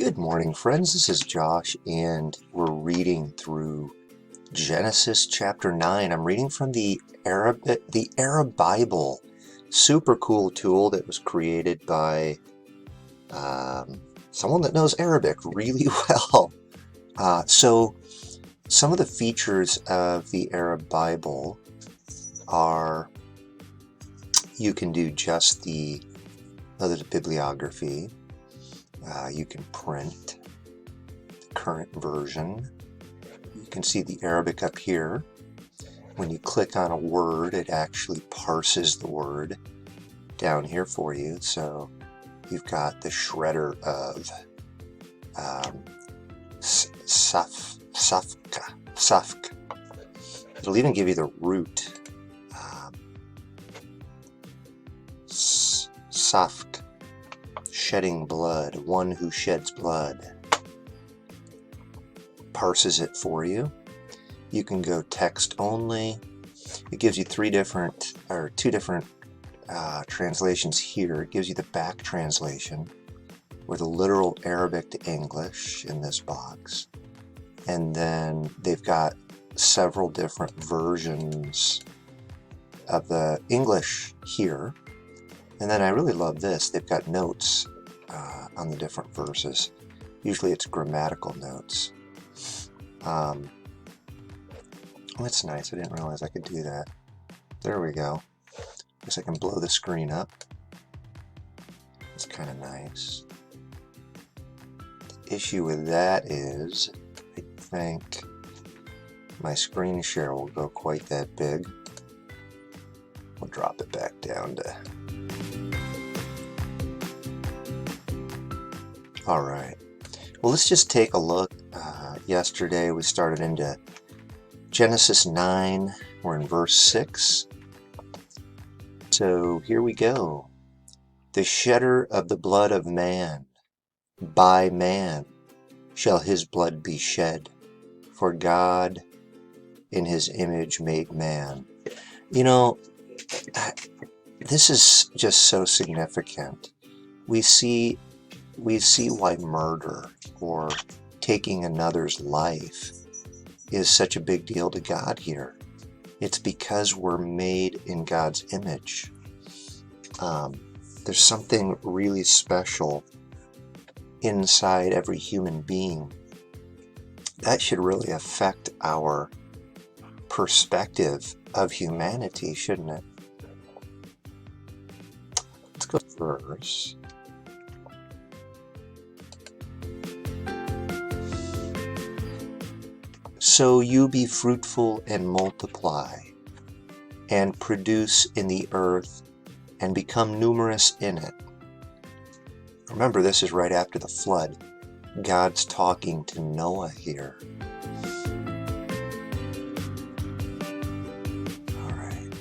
Good morning, friends. This is Josh, and we're reading through Genesis chapter 9. I'm reading from the Arab Bible. Super cool tool that was created by someone that knows Arabic really well. So some of the features of the Arab Bible are you can do just the bibliography. You can print the current version. You can see the Arabic up here. When you click on a word, it actually parses the word down here for you. So you've got the shredder of safk. It'll even give you the root. Safk. Shedding blood, one who sheds blood. Parses it for you. You can go text only. It gives you two different translations here. It gives you the back translation or the literal Arabic to English in this box. And then they've got several different versions of the English here. And then I really love this. They've got notes on the different verses. Usually it's grammatical notes. That's nice. I didn't realize I could do that. There we go. Guess I can blow the screen up. It's kind of nice. The issue with that is I think my screen share will go quite that big. We'll drop it back down to... All right. Well, let's just take a look. Yesterday we started into Genesis 9. We're in verse 6. So here we go. The shedder of the blood of man, by man shall his blood be shed, for God in his image made man. You know, this is just so significant. We see why murder or taking another's life is such a big deal to God here. It's because we're made in God's image. There's something really special inside every human being. That should really affect our perspective of humanity, shouldn't it? Let's go to verse. So you be fruitful and multiply, and produce in the earth, and become numerous in it. Remember, this is right after the flood. God's talking to Noah here. All right.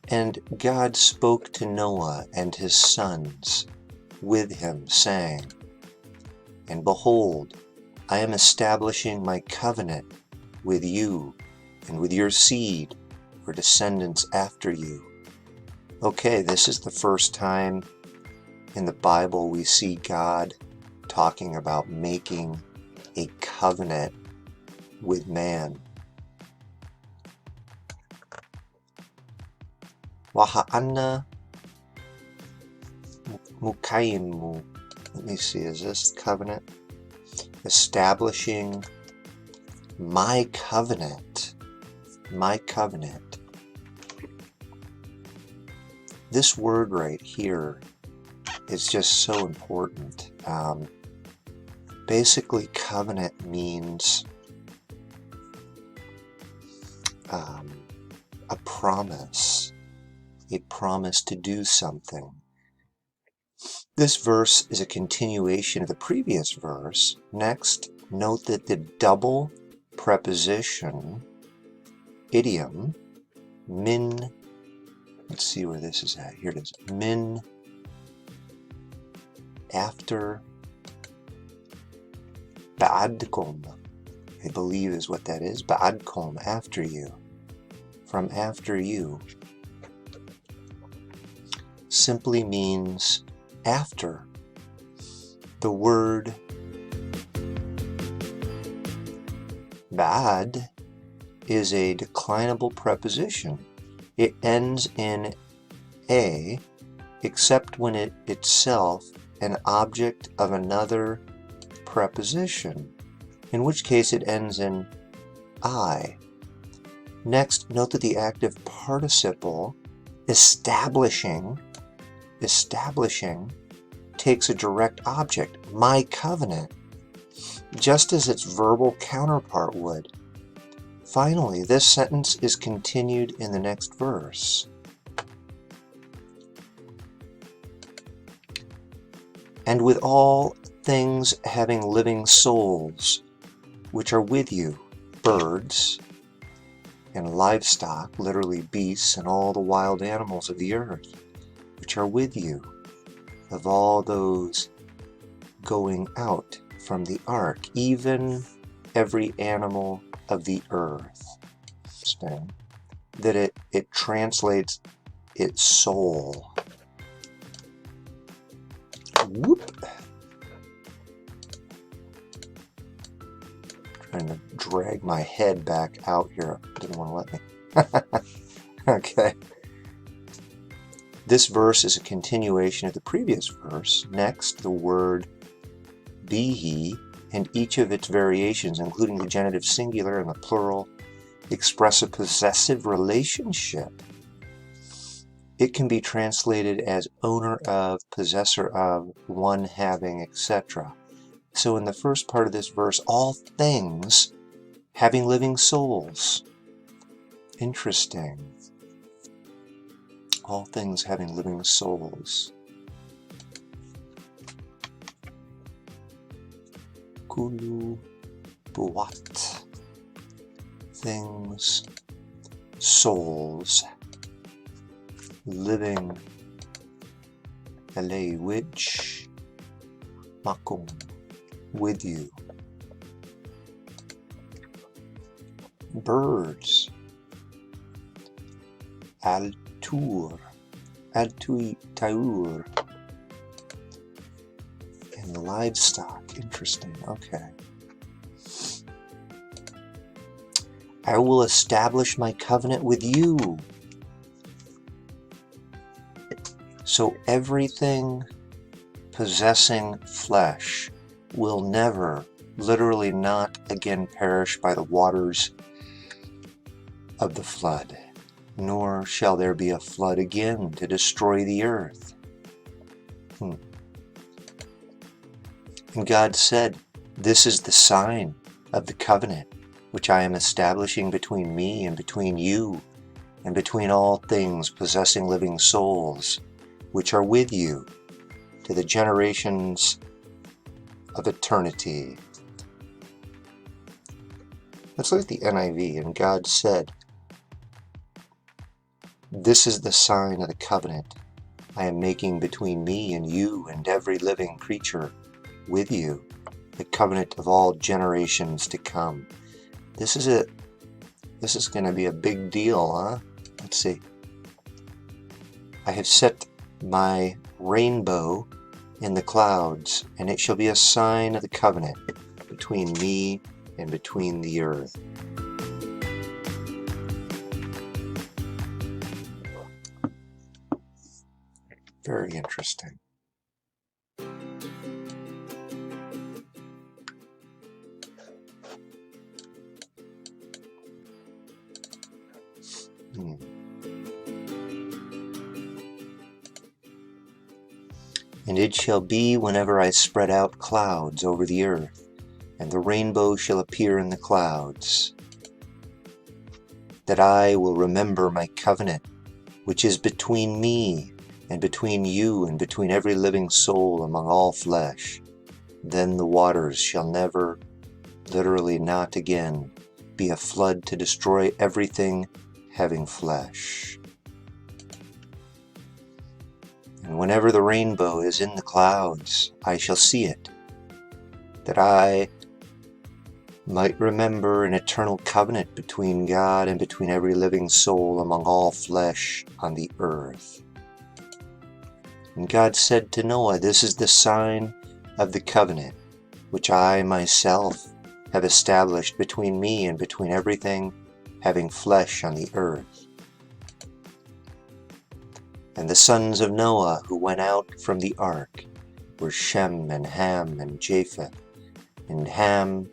And God spoke to Noah and his sons with him, saying, And behold, I am establishing my covenant with you and with your seed or descendants after you. Okay, this is the first time in the Bible we see God talking about making a covenant with man. Waha'anna mukayinmu. Let me see, is this covenant? Establishing my covenant. My covenant. This word right here is just so important. Basically, covenant means a promise to do something. This verse is a continuation of the previous verse. Next, note that the double preposition, idiom, min, let's see where this is at. Here it is. Min, after, ba'adkom, I believe is what that is. Ba'adkom, after you. From after you. Simply means after. The word bad is a declinable preposition. It ends in a, except when it itself an object of another preposition, in which case it ends in I. Next, note that the active participle establishing takes a direct object, my covenant, just as its verbal counterpart would. Finally, this sentence is continued in the next verse. And with all things having living souls, which are with you, birds and livestock, literally beasts, and all the wild animals of the earth, which are with you, of all those going out from the ark, even every animal of the earth. Interesting that it translates its soul. Whoop. Trying to drag my head back out here. Didn't want to let me. Okay. This verse is a continuation of the previous verse. Next, the word be he and each of its variations, including the genitive singular and the plural, express a possessive relationship. It can be translated as owner of, possessor of, one having, etc. So in the first part of this verse, all things having living souls. Interesting. All things having living souls. Kulu buat. Things, souls, living, LA, which, makum, with you. Birds, altur, altui taur. And livestock, interesting, okay. I will establish my covenant with you. So everything possessing flesh will never, literally not again perish by the waters of the flood, nor shall there be a flood again to destroy the earth. And God said, this is the sign of the covenant which I am establishing between me and between you and between all things possessing living souls, which are with you to the generations of eternity. Let's look at the NIV. And God said, this is the sign of the covenant I am making between me and you and every living creature with you, the covenant of all generations to come. This is going to be a big deal, huh? Let's see. I have set my rainbow in the clouds, and it shall be a sign of the covenant between me and between the earth. Very interesting. And it shall be whenever I spread out clouds over the earth, and the rainbow shall appear in the clouds, that I will remember my covenant, which is between me and between you and between every living soul among all flesh. Then the waters shall never, literally not again, be a flood to destroy everything having flesh. And whenever the rainbow is in the clouds, I shall see it, that I might remember an eternal covenant between God and between every living soul among all flesh on the earth. And God said to Noah, this is the sign of the covenant which I myself have established between me and between everything having flesh on the earth. And the sons of Noah who went out from the ark were Shem and Ham and Japheth. And Ham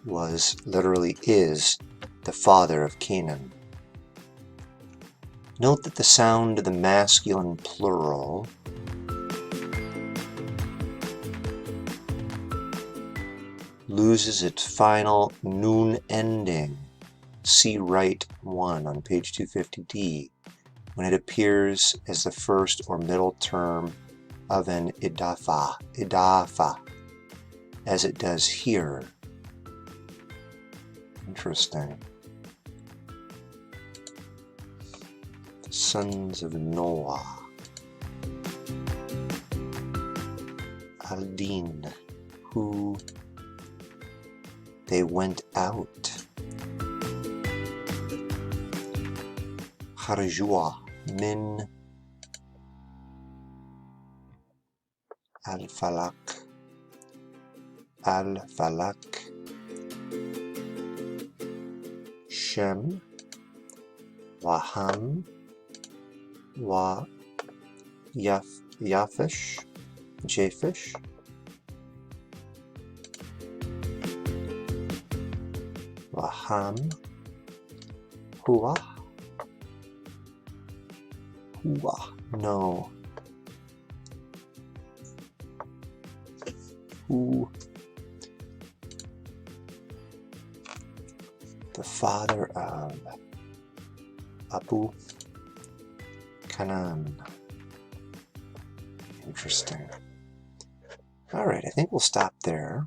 literally is the father of Canaan. Note that the sound of the masculine plural loses its final nun ending, see right 1 on page 250D, when it appears as the first or middle term of an idafa, as it does here. Interesting. The sons of Noah. Aldin, who they went out. Harjua, min al-falak, Shem, Waham, Wa Yafesh, Japhesh, Waham, Hua, no, Who, the father of Abu Canaan. Interesting. All right, I think we'll stop there.